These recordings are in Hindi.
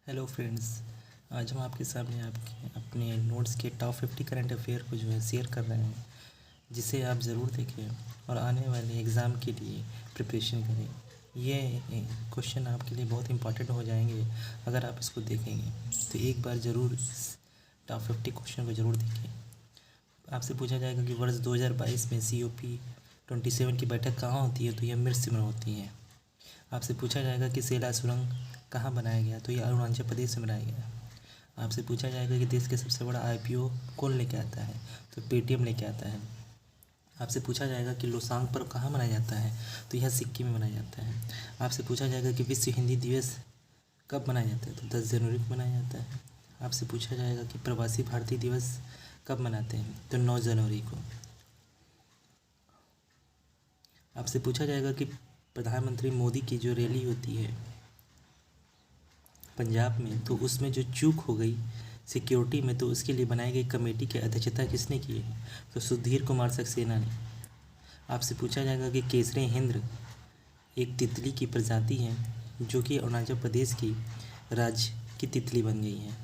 Hello friends. आज हम आपके सामने आपके अपने नोट्स के टॉप 50 करंट अफेयर को जो है शेयर कर रहे हैं, जिसे आप ज़रूर देखें और आने वाले एग्ज़ाम के लिए प्रिपरेशन करें। ये क्वेश्चन आपके लिए बहुत इंपॉर्टेंट हो जाएंगे अगर आप इसको देखेंगे। तो एक बार ज़रूर इस टॉप 50 क्वेश्चन को ज़रूर देखें। आपसे पूछा जाएगा कि वर्ष 2022 में COP27 की बैठक कहाँ होती है, तो यह मिर्स में होती है। आपसे पूछा जाएगा कि सेला सुरंग कहाँ बनाया गया, तो यह अरुणाचल प्रदेश में बनाया गया। आपसे पूछा जाएगा कि देश के सबसे बड़ा IPO कौन लेके आता है, तो पेटीएम लेके आता है। आपसे पूछा जाएगा कि लोसांग पर्व कहाँ मनाया जाता है, तो यह सिक्किम में मनाया जाता है। आपसे पूछा जाएगा कि विश्व हिंदी दिवस कब मनाया जाता है, तो 10 जनवरी को मनाया जाता है। आपसे पूछा जाएगा कि प्रवासी भारतीय दिवस कब मनाते हैं, तो 9 जनवरी को। आपसे पूछा जाएगा कि प्रधानमंत्री मोदी की जो रैली होती है पंजाब में, तो उसमें जो चूक हो गई सिक्योरिटी में, तो उसके लिए बनाई गई कमेटी की अध्यक्षता किसने की है, तो सुधीर कुमार सक्सेना ने। आपसे पूछा जाएगा कि केसरी हिंद एक तितली की प्रजाति है जो कि अरुणाचल प्रदेश की राज्य की तितली बन गई है।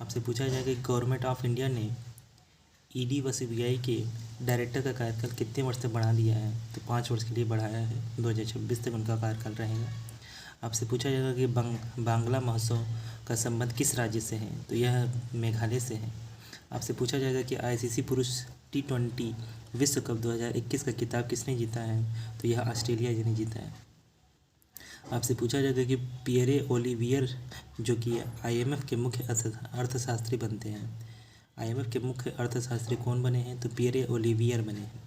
आपसे पूछा जाएगा कि गवर्नमेंट ऑफ इंडिया ने ED व CBI के डायरेक्टर का कार्यकाल कितने वर्ष तक बढ़ा दिया है, तो 5 वर्ष के लिए बढ़ाया है। 2026 तक उनका कार्यकाल रहेगा। आपसे पूछा जाएगा कि बांग्ला महोत्सव का संबंध किस राज्य से है, तो यह मेघालय से है। आपसे पूछा जाएगा कि ICC पुरुष T20 विश्व कप 2021 का खिताब किसने जीता है, तो यह ऑस्ट्रेलिया ने जीता है। आपसे पूछा जाएगा कि पियरे ओलिवियर जो कि IMF के मुख्य अर्थशास्त्री बनते हैं, IMF के मुख्य अर्थशास्त्री कौन बने हैं, तो पियरे ओलिवियर बने हैं।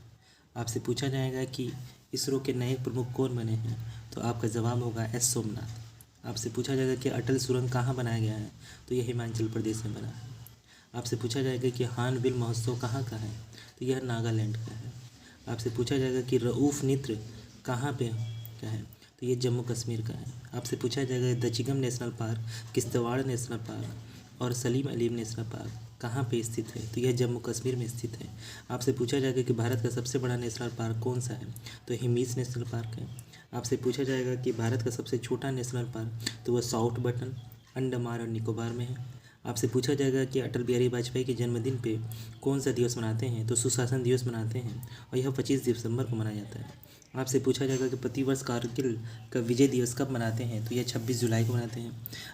आपसे पूछा जाएगा कि इसरो के नए प्रमुख कौन बने हैं, तो आपका जवाब होगा S सोमनाथ। आपसे पूछा जाएगा कि अटल सुरंग कहाँ बनाया गया है, तो यह हिमाचल प्रदेश में बना है। आपसे पूछा जाएगा कि हार्नबिल महोत्सव कहाँ का है, तो यह नागालैंड का है। आपसे पूछा जाएगा कि रऊफ नृत्य कहाँ पे का है, तो ये जम्मू कश्मीर का है। आपसे पूछा जाएगा Dachigam national park, Kishtwar national park और सलीम अली नेशनल पार्क कहाँ पे स्थित है, तो यह जम्मू कश्मीर में स्थित है। आपसे पूछा जाएगा कि भारत का सबसे बड़ा नेशनल पार्क कौन सा है, तो हिमीस नेशनल पार्क है। आपसे पूछा जाएगा कि भारत का सबसे छोटा नेशनल पार्क, तो वह साउथ बटन अंडमान और निकोबार में है। आपसे पूछा जाएगा कि अटल बिहारी वाजपेयी के जन्मदिन पे कौन सा दिवस मनाते हैं, तो सुशासन दिवस मनाते हैं और यह 25 दिसंबर को मनाया जाता है। आपसे पूछा जाएगा कि प्रतिवर्ष कारगिल का विजय दिवस कब मनाते हैं, तो यह 26 जुलाई को मनाते हैं।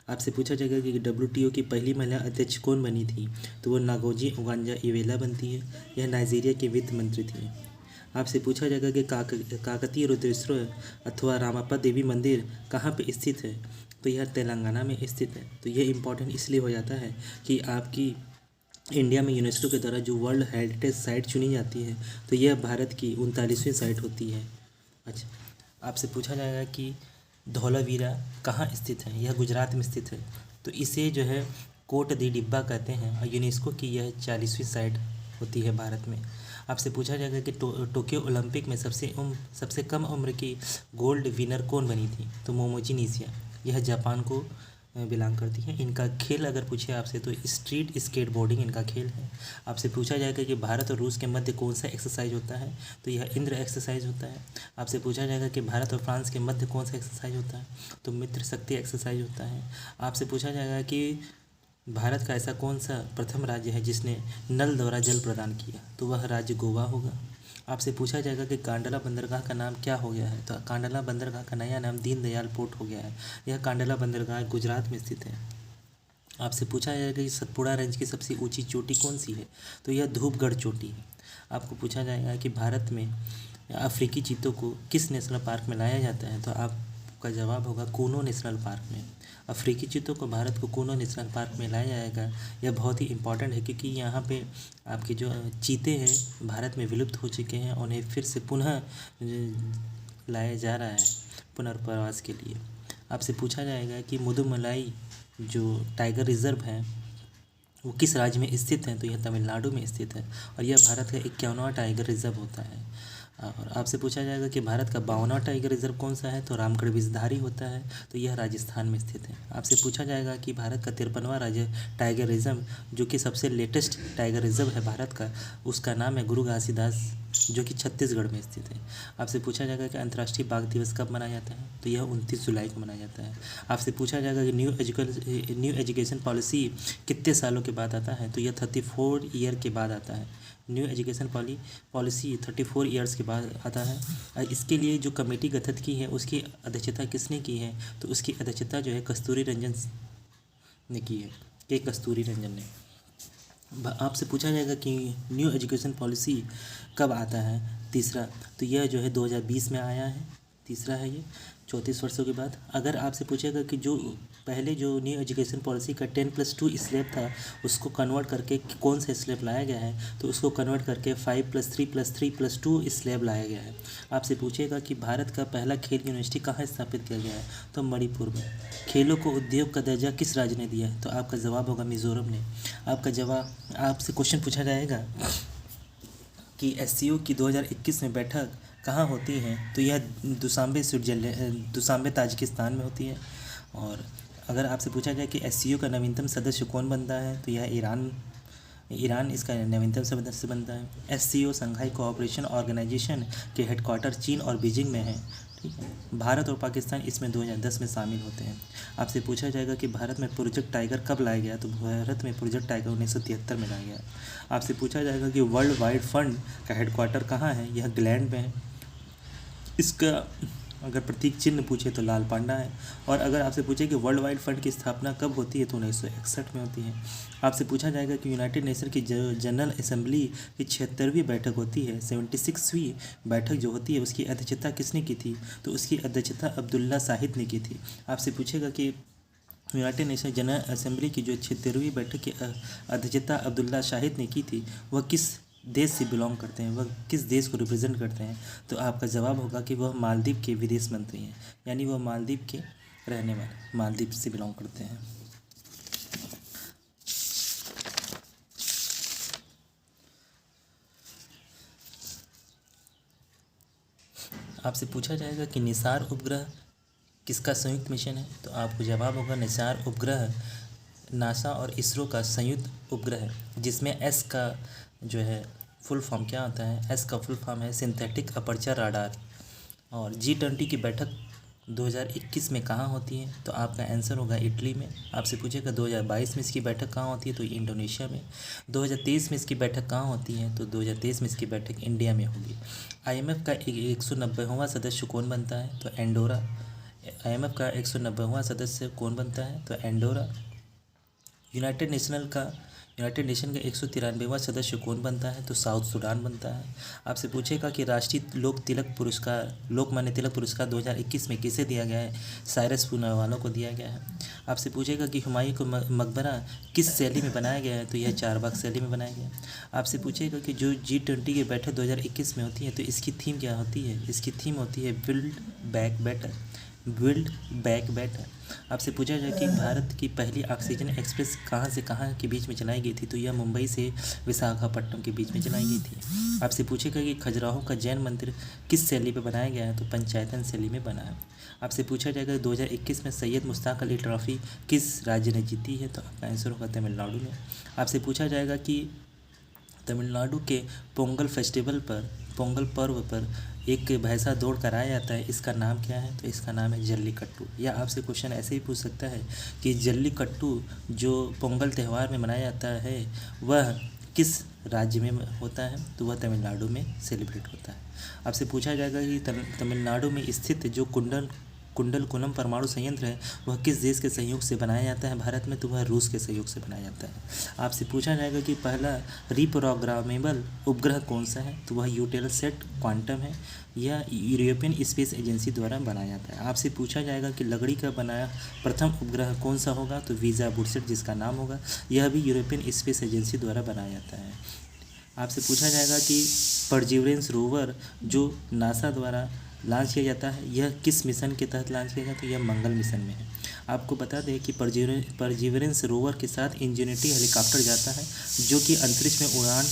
आपसे पूछा जाएगा कि WTO की पहली महिला अध्यक्ष कौन बनी थी, तो वो नागोजी ओगंजा-इवेला बनती है। यह नाइजीरिया के वित्त मंत्री थी। आपसे पूछा जाएगा कि काकतीय रुद्रेश्वर अथवा रामाप्पा देवी मंदिर कहाँ पे स्थित है, तो यह तेलंगाना में स्थित है। तो यह इम्पोर्टेंट इसलिए हो जाता है कि आपकी इंडिया में यूनेस्को के द्वारा जो वर्ल्ड हेरिटेज साइट चुनी जाती है, तो यह भारत की 39वीं साइट होती है। अच्छा, आपसे पूछा जाएगा कि धौलावीरा कहाँ स्थित है, यह गुजरात में स्थित है। तो इसे जो है कोट दी डिब्बा कहते हैं और यूनेस्को की यह 40वीं साइट होती है भारत में। आपसे पूछा जाएगा कि टोक्यो ओलंपिक में सबसे कम उम्र की गोल्ड विनर कौन बनी थी, तो मोमोजी निशिया, यह जापान को बिलोंग करती है। इनका खेल अगर पूछे आपसे, तो स्ट्रीट स्केट बोर्डिंग इनका खेल है। आपसे पूछा जाएगा कि भारत और रूस के मध्य कौन सा एक्सरसाइज होता है, तो यह इंद्र एक्सरसाइज होता है। आपसे पूछा जाएगा कि भारत और फ्रांस के मध्य कौन सा एक्सरसाइज होता है, तो मित्र शक्ति एक्सरसाइज होता है। आपसे पूछा जाएगा कि भारत का ऐसा कौन सा प्रथम राज्य है जिसने नल द्वारा जल प्रदान किया, तो वह राज्य गोवा होगा। आपसे पूछा जाएगा कि कांडला बंदरगाह का नाम क्या हो गया है, तो कांडला बंदरगाह का नया नाम दीनदयाल पोर्ट हो गया है। यह कांडला बंदरगाह गुजरात में स्थित है। आपसे पूछा जाएगा कि सतपुड़ा रेंज की सबसे ऊंची चोटी कौन सी है, तो यह धूपगढ़ चोटी है। आपको पूछा जाएगा कि भारत में अफ्रीकी चीतों को किस नेशनल पार्क में लाया जाता है, तो आपका जवाब होगा कूनो नेशनल पार्क में। अफ्रीकी चीतों को भारत को कूनो नेशनल पार्क में लाया जाएगा। यह बहुत ही इंपॉर्टेंट है क्योंकि यहाँ पे आपके जो चीते हैं भारत में विलुप्त हो चुके हैं, उन्हें फिर से पुनः लाया जा रहा है पुनर्प्रवास के लिए। आपसे पूछा जाएगा कि मुदुमलाई जो टाइगर रिजर्व है वो किस राज्य में स्थित है, तो यह तमिलनाडु में स्थित है और यह भारत का 51वां टाइगर रिजर्व होता है। और आपसे पूछा जाएगा कि भारत का 52वां टाइगर रिजर्व कौन सा है, तो रामगढ़ विषधारी होता है, तो यह राजस्थान में स्थित है। आपसे पूछा जाएगा कि भारत का 53वां राज्य टाइगर रिजर्व, जो कि सबसे लेटेस्ट टाइगर रिजर्व है भारत का, उसका नाम है गुरु घासीदास, जो कि छत्तीसगढ़ में स्थित है। आपसे पूछा जाएगा कि अंतर्राष्ट्रीय बाघ दिवस कब मनाया जाता है, तो यह 29 जुलाई को मनाया जाता है। आपसे पूछा जाएगा कि न्यू एजुकेशन पॉलिसी कितने सालों के बाद आता है, तो यह 34 ईयर के बाद आता है। न्यू एजुकेशन पॉलिसी 34 ईयर्स के बाद आता है। और इसके लिए जो कमेटी गठित की है उसकी अध्यक्षता किसने की है, तो उसकी अध्यक्षता जो है कस्तूरी रंजन ने की है, के कस्तूरी रंजन ने। आपसे पूछा जाएगा कि न्यू एजुकेशन पॉलिसी कब आता है, तीसरा, तो यह जो है 2020 में आया है, तीसरा है ये 34 वर्षों के बाद। अगर आपसे पूछेगा कि जो पहले जो न्यू एजुकेशन पॉलिसी का 10+2 स्लैब था, उसको कन्वर्ट करके कौन सा स्लैब लाया गया है, तो उसको कन्वर्ट करके 5+3+3+2 स्लैब लाया गया है। आपसे पूछेगा कि भारत का पहला खेल यूनिवर्सिटी कहाँ स्थापित किया गया है, तो मणिपुर में। खेलों को उद्योग का दर्जा किस राज्य ने दिया है, तो आपका जवाब होगा मिजोरम ने। आपका जवाब, आपसे क्वेश्चन पूछा जाएगा कि SCO की 2021 में बैठक कहाँ होती है, तो यह दुशांबे ताजिकिस्तान में होती है। और अगर आपसे पूछा जाए कि SCO का नवीनतम सदस्य कौन बनता है, तो यह ईरान इसका नवीनतम सदस्य बनता है। SCO संघाई कोऑपरेशन ऑर्गेनाइजेशन के हेडक्वार्टर चीन और बीजिंग में है, ठीक है। भारत और पाकिस्तान इसमें 2010 में शामिल होते हैं। आपसे पूछा जाएगा कि भारत में प्रोजेक्ट टाइगर कब लाया गया, तो भारत में प्रोजेक्ट टाइगर 1973 में लाया गया। आपसे पूछा जाएगा कि वर्ल्ड वाइड फंड का हेडक्वार्टर कहाँ है, यह ग्लैंड में है। इसका अगर प्रतीक चिन्ह पूछे तो लाल पांडा है। और अगर आपसे पूछे कि वर्ल्ड वाइड फंड की स्थापना कब होती है, तो 1961 में होती है। आपसे पूछा जाएगा कि यूनाइटेड नेशन की जनरल असेंबली की 76वीं बैठक होती है, 76वीं बैठक जो होती है उसकी अध्यक्षता किसने की थी, तो उसकी अध्यक्षता अब्दुल्ला शाहिद ने की थी। आपसे पूछेगा कि यूनाइटेड नेशन जनरल असेंबली की जो 76वीं बैठक की अध्यक्षता अब्दुल्ला शाहिद ने की थी, वह किस देश से बिलोंग करते हैं, वह किस देश को रिप्रेजेंट करते हैं, तो आपका जवाब होगा कि वह मालदीव के विदेश मंत्री हैं, यानी वह मालदीव के रहने वाले, मालदीव से बिलोंग करते हैं। आपसे पूछा जाएगा कि निसार उपग्रह किसका संयुक्त मिशन है, तो आपको जवाब होगा निसार उपग्रह नासा और इसरो का संयुक्त उपग्रह है, जिसमें एस का जो है फुल फॉर्म क्या होता है, एस का फुल फॉर्म है सिंथेटिक अपर्चर राडार। और G20 की बैठक 2021 में कहाँ होती है, तो आपका आंसर होगा इटली में। आपसे पूछेगा 2022 में इसकी बैठक कहाँ होती है, तो इंडोनेशिया में। 2023 में इसकी बैठक कहाँ होती है, तो 2023 में इसकी बैठक इंडिया में होगी। IMF का 190वां सदस्य कौन बनता है, तो एंडोरा। IMF का 190वां सदस्य कौन बनता है, तो एंडोरा। यूनाइटेड नेशन का 193वां सदस्य कौन बनता है, तो साउथ सूडान बनता है। आपसे पूछेगा कि राष्ट्रीय लोकमान्य तिलक पुरस्कार 2021 में किसे दिया गया है, साइरस पूनावाला को दिया गया है। आपसे पूछेगा कि हुमायूं का मकबरा किस शैली में बनाया गया है, तो यह चारबाग शैली में बनाया गया है। आपसे पूछेगा कि जो G20 की बैठक 2021 में होती है, तो इसकी थीम क्या होती है, इसकी थीम होती है बिल्ड बैक बेटर। आपसे पूछा जाए कि भारत की पहली ऑक्सीजन एक्सप्रेस कहाँ से कहाँ के बीच में चलाई गई थी, तो यह मुंबई से विशाखापट्टनम के बीच में चलाई गई थी। आपसे पूछेगा कि खजुराहो का जैन मंदिर किस शैली पे बनाया गया है, तो पंचायतन शैली में बना है। आपसे पूछा जाएगा 2021 में सैयद मुश्ताक अली ट्रॉफी किस राज्य ने जीती है, तो आपका आंसर होगा तमिलनाडु में। आपसे पूछा जाएगा कि तमिलनाडु के पोंगल पर्व पर एक भैंसा दौड़ कराया जाता है, इसका नाम क्या है, तो इसका नाम है जल्लीकट्टू। या आपसे क्वेश्चन ऐसे ही पूछ सकता है कि जल्लीकट्टू जो पोंगल त्यौहार में मनाया जाता है वह किस राज्य में होता है, तो वह तमिलनाडु में सेलिब्रेट होता है। आपसे पूछा जाएगा कि तमिलनाडु में स्थित जो कुंडलकुलम परमाणु संयंत्र है वह किस देश के सहयोग से बनाया जाता है भारत में, तो वह रूस के सहयोग से बनाया जाता है। आपसे पूछा जाएगा कि पहला रीप्रोग्रामेबल उपग्रह कौन सा है, तो वह यूटेलसैट क्वांटम है। यह यूरोपियन स्पेस एजेंसी द्वारा बनाया जाता है। आपसे पूछा जाएगा कि लकड़ी का बनाया प्रथम उपग्रह कौन सा होगा, तो वीज़ा बुरसेट जिसका नाम होगा, यह भी यूरोपियन स्पेस एजेंसी द्वारा बनाया जाता है। आपसे पूछा जाएगा कि परजीवरेंस रोवर जो नासा द्वारा लॉन्च किया जाता है, यह किस मिशन के तहत लॉन्च किया जाता है, यह मंगल मिशन में है। आपको बता दें कि परजीवरेंस रोवर के साथ इंजेनिटी हेलीकॉप्टर जाता है, जो कि अंतरिक्ष में उड़ान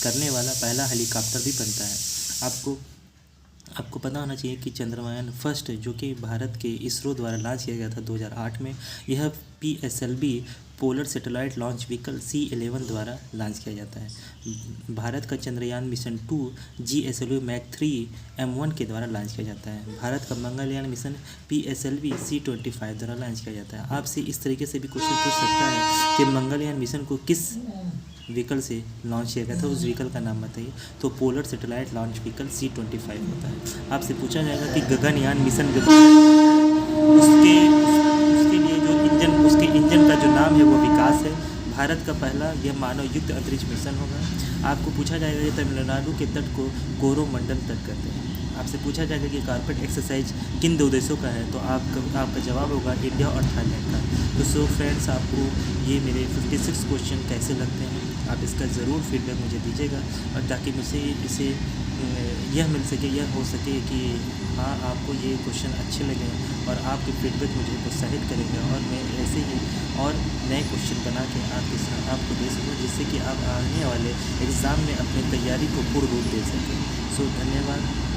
करने वाला पहला हेलीकॉप्टर भी बनता है। आपको आपको पता होना चाहिए कि चंद्रयान फर्स्ट जो कि भारत के इसरो द्वारा लॉन्च किया गया था 2008 में, यह PSLV polar satellite launch vehicle C11 द्वारा लॉन्च किया जाता है। भारत का Chandrayaan mission 2 GSLV Mark 3 M1 के द्वारा लॉन्च किया जाता है। भारत का मंगलयान मिशन PSLV C25 द्वारा लॉन्च किया जाता है। आपसे इस तरीके से भी क्वेश्चन पूछ सकता है कि मंगलयान मिशन को किस व्हीकल से लॉन्च किया गया था, उस व्हीकल का नाम बताइए। तो polar satellite launch vehicle C25 होता है। आपसे पूछा जाएगा कि गगनयान मिशन उसके उसके लिए जो इंजन, उसके इंजन का जो नाम है वो विकास है। भारत का पहला यह मानव युक्त अंतरिक्ष मिशन होगा। आपको पूछा जाएगा कि तमिलनाडु के तट को कोरोमंडल तट कहते हैं। आपसे पूछा जाएगा कि कारपेट एक्सरसाइज किन दो देशों का है, तो आपका जवाब होगा इंडिया और थाईलैंड का। तो सो फ्रेंड्स, आपको ये मेरे 56 क्वेश्चन कैसे लगते हैं, आप इसका ज़रूर फीडबैक मुझे दीजिएगा, और ताकि मुझे इसे यह मिल सके, यह हो सके कि हाँ आपको ये क्वेश्चन अच्छे लगे और आपके फीडबैक मुझे प्रोत्साहित करेंगे, और मैं ऐसे ही और नए क्वेश्चन बना के आपको दे सकूँ, जिससे कि आप आने वाले एग्ज़ाम में अपनी तैयारी को पूर्ण रूप दे सकें। सो धन्यवाद।